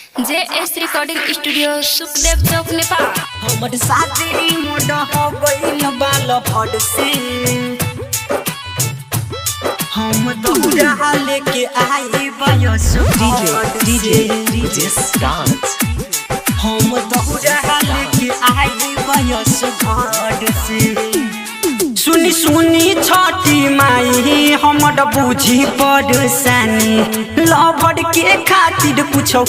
JS recording studio Sukhdev चौक नेपाल। हमर साथी मोड़ हो गइल बाल फड़ से हम दौड़ा लेके आई बयस डीजे स्टार्ट हम दौड़ा लेके आई बयस घर से सुनी सुनी छठी माई हमर बुझी परेशानी लभर के खातिर पूछू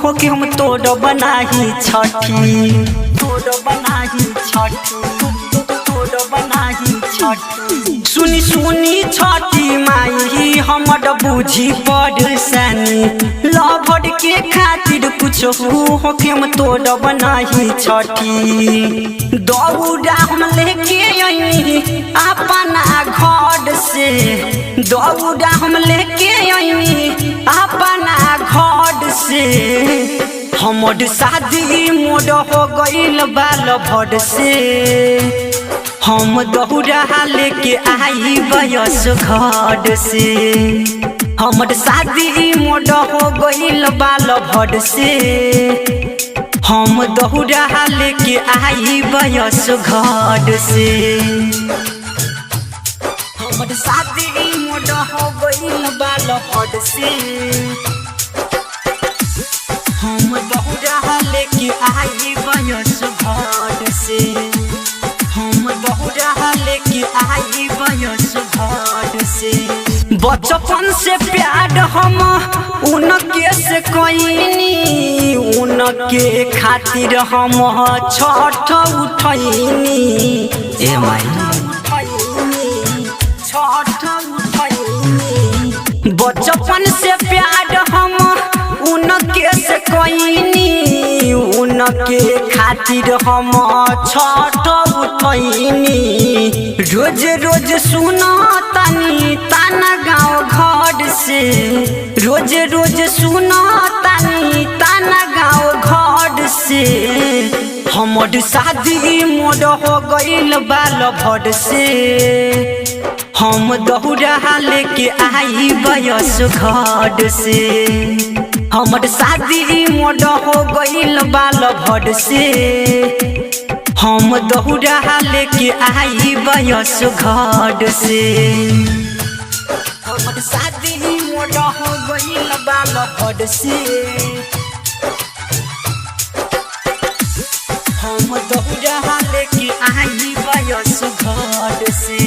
हो कि हम तोड़ बनाही छठी सुनी सुनी छठी माई हमर बुझी परेशानी लभर के खातिर पूछू हो कि हम तोड़ बनाही छठी दौड़ा हम लेके आई अपना घर से दौड़ा हम लेके आई अपना घर से हमर शादी मोड़ हो गइल बाल भर से हम दौड़ा लेके आई बयस घर से हमर शादी मोड़ हो गइल बाल भर से हम दौड़ा लेके आई बयस घर से हमर शादी मोड़ हो गइल बाल भर से हम दौड़ा लेके आई बयस घर से हम दौड़ा लेके आई बयस घर से बचपन से प्यार हम उनके से कईनी उनके खातिर हम छठ उठैनी ए माई छठ उठैनी बचपन से प्यार हम उनके से कईनी उनके खातिर हम छठ उठैनी रोज रोज सुना तनी ताना गाँव घर से रोज रोज सुना तनी ताना गाँव घर से हमर शादी मोड़ हो गइल बाल भर से हम दौड़ा लेके आई बयस घर से हमर शादी मोड़ हो गइल बाल भर से हम दौड़ा लेके आई बयस घर से हमर शादी मोड़ हो गइल बाल भर से हम दौड़ा लेके आई बयस घर से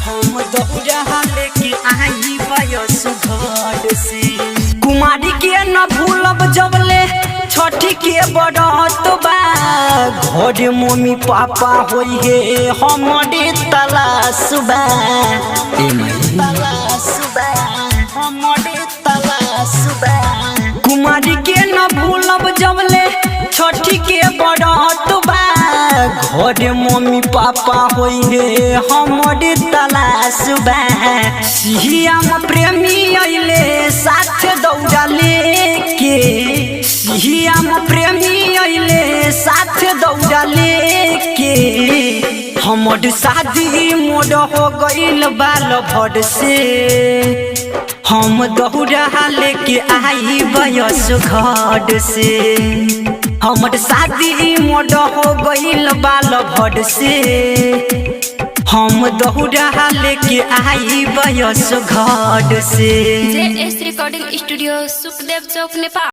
हम दौड़ा लेके आई बयस घर से कुमारी के न भूलब जबले छठी के बरत बा घर मम्मी पापा होई हे हमरे तलाश बा हमरे तलाश बा कुमारी के न भूलब जबले छठी के बरत बा घर मम्मी पापा होई हे हमरे तलाश बा सिहियाम प्रेमी अइले साथ दौड़ा लेके सिहियाम प्रेमी अइले साथ दौड़ा लेके हमर शादी मोड़ हो गइल बाल भर से हम दौड़ा लेके आई बयस घर से हमर शादी मोड़ हो गइल बाल भर से हम दौड़ा लेके आई बयस घर से JS रिकॉर्डिंग स्टूडियो सुखदेव चौक नेपाल।